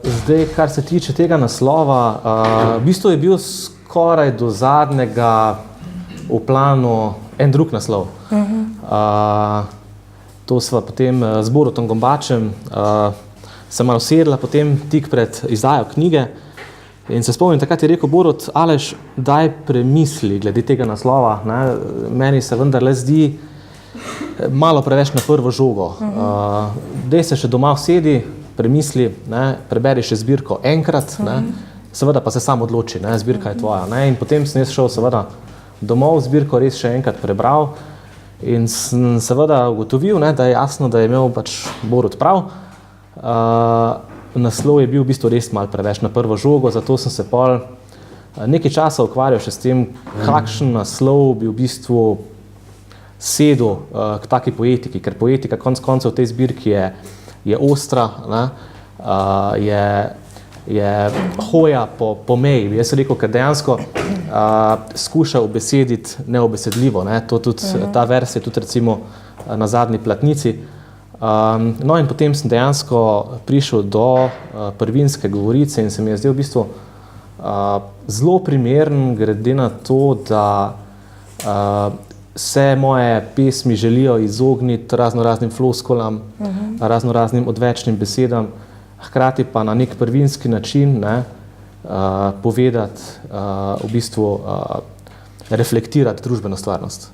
Zdaj, kar se tiče tega naslova, v bistvu je bil skoraj do zadnjega v planu en drug naslov. To sva potem z Borutom Gombačem se malo sedla potem tik pred izdajo knjige in se spomnim, takrat je rekel Borut: Aleš, daj premisli glede tega naslova, ne? Meni se vendarle zdi malo preveč na prvo žogo. Daj se še doma usedi, premisli, ne? Preberi še zbirko enkrat, ne? Seveda pa se sam odloči, ne? Zbirka je tvoja. Ne? In potem sem jaz šel seveda domov, zbirko res še enkrat prebral in sem seveda ugotovil, ne, da je jasno, da je imel pač Borut prav. Naslov je bil v bistvu res malo preveč na prvo žogo, zato sem se pol nekaj časa ukvarjal še s tem, kakšen naslov bi v bistvu sedel k taki poetiki, ker poetika konec koncev v tej zbirki je ostra, ne? Je hoja po meji. Jaz sem rekel, ker dejansko skuša ubesediti neobesedljivo, ne? To tudi, ta vers je tudi recimo na zadnji platnici. No in potem sem dejansko prišel do prvinske govorice in se mi je zdel v bistvu zelo primeren, glede na to, da se moje pesmi želijo izogniti raznoraznim floskulam, raznoraznim odvečnim besedam, hkrati pa na nek prvinski način, ne, povedati, v bistvu reflektirati družbeno stvarnost.